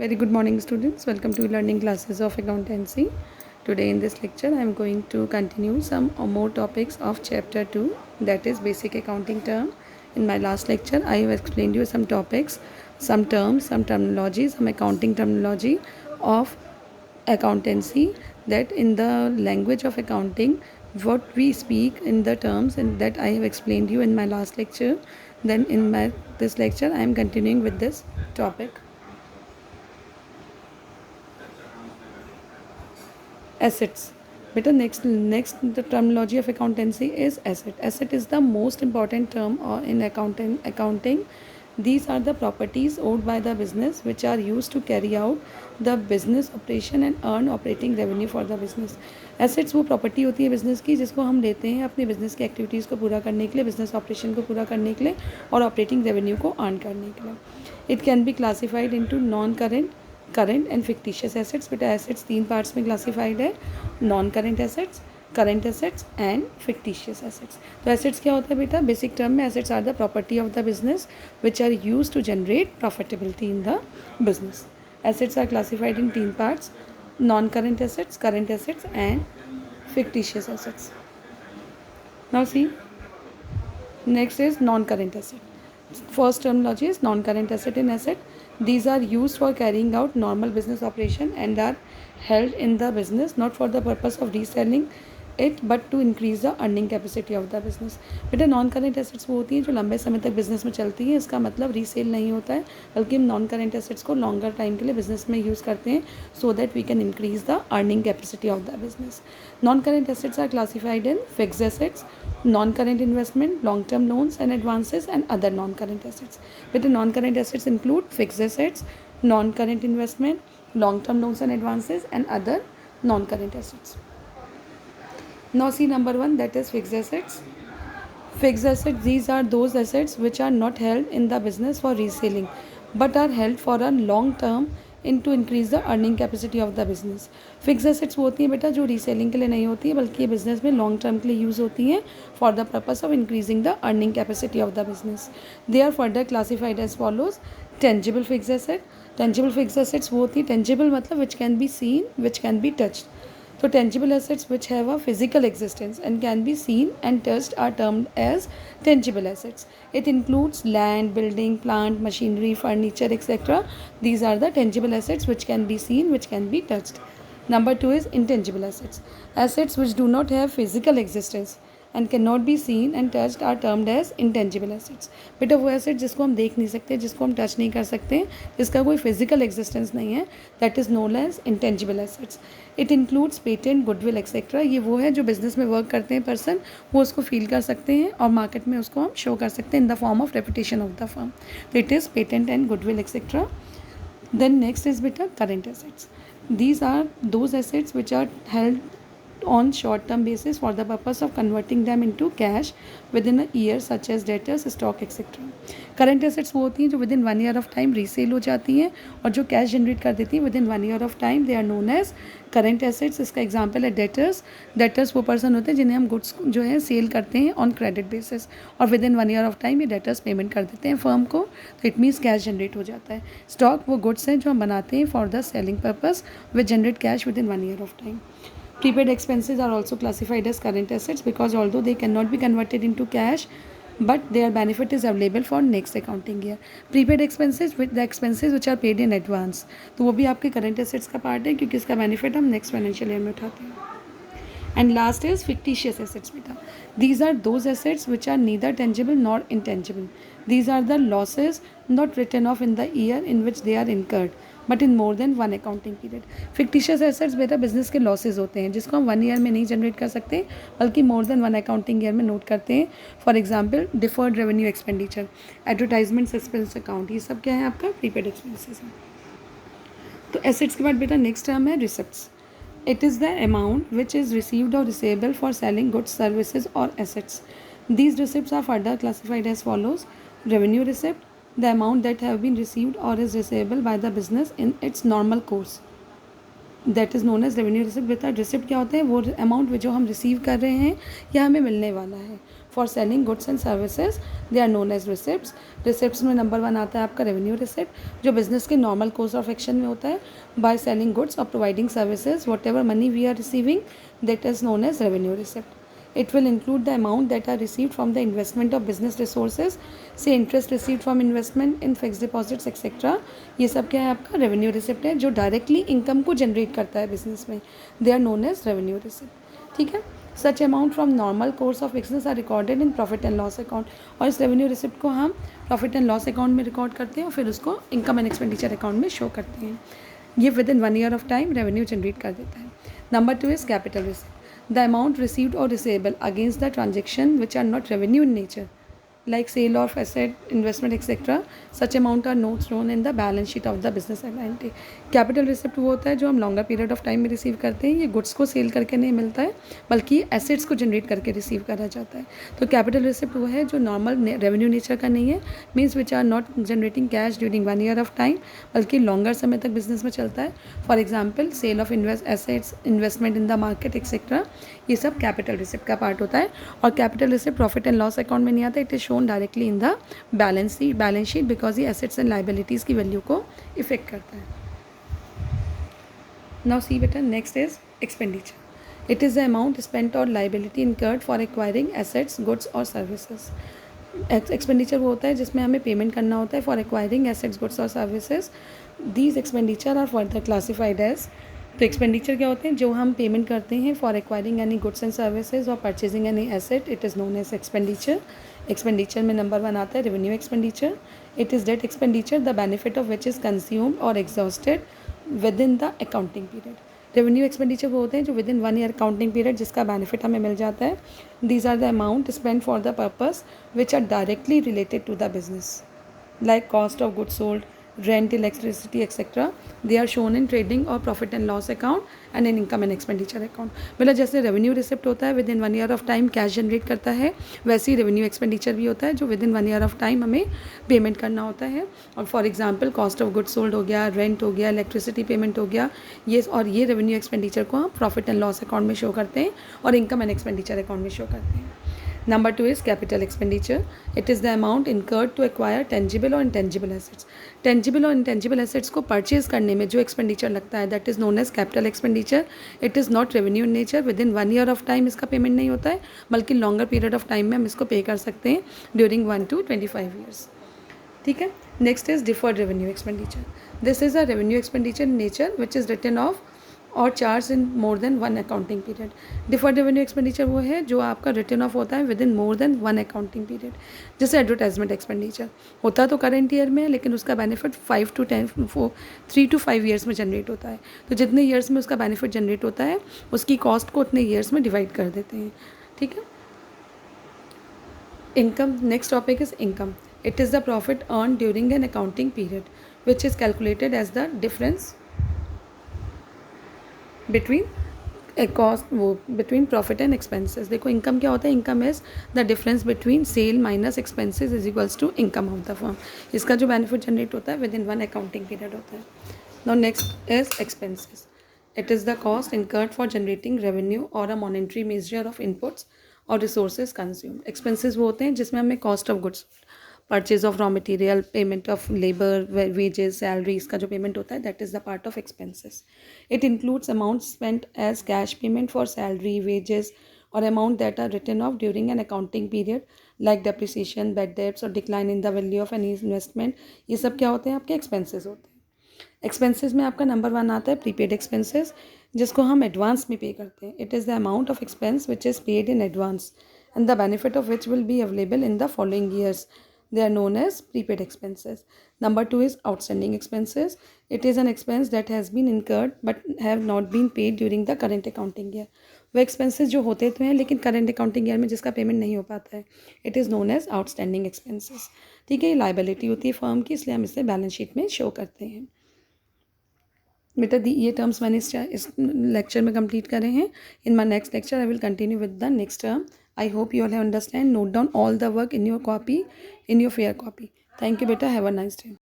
Very good morning, students. Welcome to learning classes of accountancy. Today in this lecture, I am going to continue some or more topics of chapter 2, that is basic accounting term. In my last lecture, I have explained you some topics, some terms, some terminology, some accounting terminology of accountancy, that in the language of accounting, what we speak in the terms and that I have explained you in my last lecture. Then in this lecture, I am continuing with this topic. Assets. Beta, next the terminology of accountancy is asset. Asset is the most important term in accounting. These are the properties owned by the business which are used to carry out the business operation and earn operating revenue for the business. Assets वो property होती है business की जिसको हम लेते हैं अपने business की एक्टिविटीज़ को पूरा करने के लिए, बिज़नेस ऑपरेशन को पूरा करने के लिए और ऑपरेटिंग रेवेन्यू को अर्न करने के लिए. It can be classified into non current, current and fictitious assets. बेटा एसेट्स 3 पार्ट्स में क्लासीफाइड है, non current assets, current assets and fictitious assets. तो एसेट्स क्या होता है बेटा? बेसिक टर्म में assets are the property of the business which are use to generate profitability in the business. Assets are classified in 3 parts, non current assets and fictitious assets. Now see, next is non-current asset. First terminology is non-current asset in asset. These are used for carrying out normal business operation and are held in the business not for the purpose of reselling it but to increase the earning capacity of the business. बेटा non current assets वो होती हैं जो लंबे समय तक business में चलती हैं. इसका मतलब रीसेल नहीं होता है, बल्कि हम नॉन करेंट एसेट्स को लॉन्गर टाइम के लिए बिजनेस में यूज़ करते हैं so that we can increase the earning capacity of the business. Non current assets are classified in fixed assets, non current investment, long term loans and advances and other non current assets. बेटा non current assets include fixed assets, non current investment, long term loans and advances and other non current assets. Now see number 1, that is fixed assets. Fixed assets, these are those assets which are not held in the business for reselling but are held for a long term in to increase the earning capacity of the business. Fixed assets वो होती हैं बेटा जो reselling के लिए नहीं होती है बल्कि ये बिजनेस में लॉन्ग टर्म के लिए यूज़ होती हैं for the purpose of increasing the earning capacity of the business. They are further classified as follows. Tangible fixed asset. Tangible fixed assets वो होती है, टेंजिबल मतलब which can be seen, which can be touched. So tangible assets which have a physical existence and can be seen and touched are termed as tangible assets. It includes land, building, plant, machinery, furniture, etc. These are the tangible assets which can be seen, which can be touched. Number 2 is intangible assets. Assets which do not have physical existence and cannot be seen and touched are termed as intangible assets. बेटा वो asset जिसको हम देख नहीं सकते, जिसको हम touch नहीं कर सकते, जिसका कोई फिजिकल एग्जिस्टेंस नहीं है, that is known as intangible assets. It includes patent, goodwill etcetera. ये वो है जो बिजनेस में वर्क करते हैं पर्सन, वो उसको फील कर सकते हैं और मार्केट में उसको हम शो कर सकते हैं in the form of reputation of the firm. तो it is patent and goodwill etcetera. Then next is beta current assets. These are those assets which are held on short term basis for the purpose of converting them into cash within a year such as debtors, stock etc. Current assets वो होती हैं जो with in 1 year of time resale हो जाती हैं और जो cash generate कर देती हैं with in 1 year of time. They are known as current assets. इसका एग्जांपल है डेटर्स. डेटर्स वो पर्सन होते हैं जिन्हें हम गुड्स जो है सेल करते हैं ऑन क्रेडिट बेसिस और with in 1 year of time ये डेटर्स पेमेंट कर देते हैं फर्म को, तो इट मीन्स कैश जनरेट हो जाता है. स्टॉक वो गुड्स हैं जो हम बनाते हैं for the selling purpose which generate cash with in 1 year of time. Prepaid expenses are also classified as current assets because although they cannot be converted into cash, but their benefit is available for next accounting year. Prepaid expenses with the expenses which are paid in advance, तो वो भी आपके current assets का part है क्योंकि इसका benefit हम next financial year में उठाते हैं. And last is fictitious assets beta. These are those assets which are neither tangible nor intangible. These are the losses not written off in the year in which they are incurred but in more than 1 accounting period. Fictitious assets बेटा business के losses होते हैं जिसको हम 1 year में नहीं generate कर सकते बल्कि मोर देन 1 अकाउंटिंग ईयर में नोट करते हैं. For example deferred revenue expenditure, advertisement expense account, ये सब क्या है आपका प्रीपेड एक्सपेंसेस है. तो एसेट्स के बाद बेटा नेक्स्ट टर्म है receipts. It is the amount which is received और receivable for selling goods, services और assets. These receipts are further classified as follows. Revenue receipt, the amount that have been received or is receivable by the business in its normal course, that is known as revenue receipt. बेटा receipt क्या होते हैं? वो amount जो हम receive कर रहे हैं या हमें मिलने वाला है. For selling goods and services they are known as receipts. Receipts में नंबर 1 आता है आपका रेवेन्यू रिसिप्ट, जो बिजनेस के नॉर्मल कोर्स ऑफ एक्शन में होता है। बाय सेलिंग गुड्स और providing services whatever money we are receiving, that is known as revenue receipt. It will include the amount that are received from the investment of business resources, say interest received from investment in fixed deposits etc. ये सब क्या है आपका revenue receipt है, जो directly income को generate करता है बिजनेस में। They are known as revenue receipt. ठीक है, such amount from normal course of business are recorded in profit and loss account. और इस रेवेन्यू रिसिप्ट को हम प्रॉफिट एंड लॉस अकाउंट में रिकॉर्ड करते हैं और फिर उसको इनकम एंड एक्सपेंडिचर अकाउंट में शो करते हैं। ये with in 1 year of time revenue generate कर देता है। Number 2 is capital receipt, the amount received or receivable against the transaction which are not revenue in nature, like sale of asset, investment etc. such amount are not shown in the balance sheet of the business entity. Capital receipt वो होता है जो हम longer period of time में receive करते हैं। ये goods को सेल करके नहीं मिलता है, बल्कि एसेट्स को जनरेट करके रिसीव करा जाता है। तो कैपिटल रिसिप्ट वो है जो नॉर्मल रेवेन्यू नेचर का नहीं है, means which are not generating cash during 1 year of time, बल्कि लॉन्गर समय तक बिजनेस में चलता है। For example sale of assets, investment in the market etcetera, ये सब कैपिटल रिसिप्ट का पार्ट होता है। और capital receipt profit and loss account में नहीं आता, it is shown directly in the balance sheet because ये एसेट्स एंड लाइबिलिटीज़ की वैल्यू को इफेक्ट करता है। नाउ सी बेटा, next is expenditure. It is the amount spent और liability incurred for acquiring assets, goods और सर्विसेज। एक्सपेंडिचर वो होता है जिसमें हमें पेमेंट करना होता है फॉर एक्वायरिंग एसेट्स, गुड्स और services. These expenditure are further classified as, तो एक्सपेंडिचर क्या होते हैं, जो हम पेमेंट करते हैं for acquiring any goods and services और purchasing any asset, it is known as expenditure. Expenditure में नंबर 1 आता है revenue expenditure. It is that expenditure the benefit of which is consumed और exhausted within the accounting period. Revenue expenditure वो होते हैं जो with in 1 year accounting period जिसका benefit हमें मिल जाता है। These are the amount spend for the purpose which are directly related to the business, like cost of goods sold, rent, electricity etc. they are shown in trading or profit and loss account and in income and expenditure account. मतलब जैसे revenue receipt होता है with in 1 year of time cash generate करता है, वैसे ही revenue expenditure भी होता है जो with in 1 year of time हमें पेमेंट करना होता है। और for example cost of goods sold हो गया, रेंट हो गया, इलेक्ट्रिसिटी पेमेंट हो गया, ये रेवेन्यू एक्सपेंडिचर को हम प्रॉफिट एंड लॉस अकाउंट में शो करते हैं और इनकम एंड एक्सपेंडिचर अकाउंट में शो करते हैं। Number 2 is capital expenditure. It is the amount incurred to acquire tangible or intangible assets. Tangible और intangible assets को purchase करने में जो expenditure लगता है that is known as capital expenditure. It is not revenue in nature. Within 1 year of time इसका payment नहीं होता है, बल्कि longer period of time में हम इसको pay कर सकते हैं during 1 to 25 years. ठीक है, next is deferred revenue expenditure. This is a revenue expenditure in nature which is written off और charge in more than 1 accounting period. Deferred revenue expenditure वो है जो आपका रिटर्न ऑफ होता है with in more than 1 accounting period. जैसे advertisement expenditure होता तो करंट ईयर में है, लेकिन उसका बेनिफिट 3 to 5 ईयर्स में जनरेट होता है। तो जितने ईयर्स में उसका बेनिफिट जनरेट होता है उसकी कॉस्ट को उतने ईयर्स में डिवाइड कर देते हैं। ठीक है, income, next topic is income. It is the profit earn during an accounting period which is calculated as the difference between profit and expenses. देखो इनकम क्या होता है, income is the difference between sale minus expenses is equals to income of the firm. इसका जो benefit generate होता है with in 1 accounting period होता है। Now next is expenses. It is the cost incurred for generating revenue और a monetary measure of inputs और resources consumed. Expenses वो होते हैं जिसमें हमें cost of goods, purchase of raw material, payment of labour, wages, salary, इसका जो payment होता है that is the part of expenses. It includes amount spent as cash payment for salary, wages और amount that are written of during an accounting period like depreciation, bad debts और decline in the value of any investment. ये सब क्या होते हैं, आपके expenses होते हैं। एक्सपेंसेस में आपका नंबर 1 आता है प्रीपेड एक्सपेंसेस, जिसको हम एडवांस में पे करते हैं। It is the amount of expense which is paid in advance and the benefit of which will be available in the following years. They are known as prepaid expenses. Number 2 is outstanding expenses. It is an expense that has been incurred but have not been paid during the current accounting year. वो expenses जो होते तो हैं लेकिन current accounting year में जिसका payment नहीं हो पाता है, it is known as outstanding expenses. ठीक है, ये liability होती है फर्म की, इसलिए हम इसे बैलेंस शीट में शो करते हैं। बेटा ये टर्म्स मैंने इस लेक्चर में कंप्लीट करे हैं। In my next lecture I will continue with the next term. I hope you all have understand. Note down all the work in your copy, in your fair copy. Thank you, beta. Have a nice day.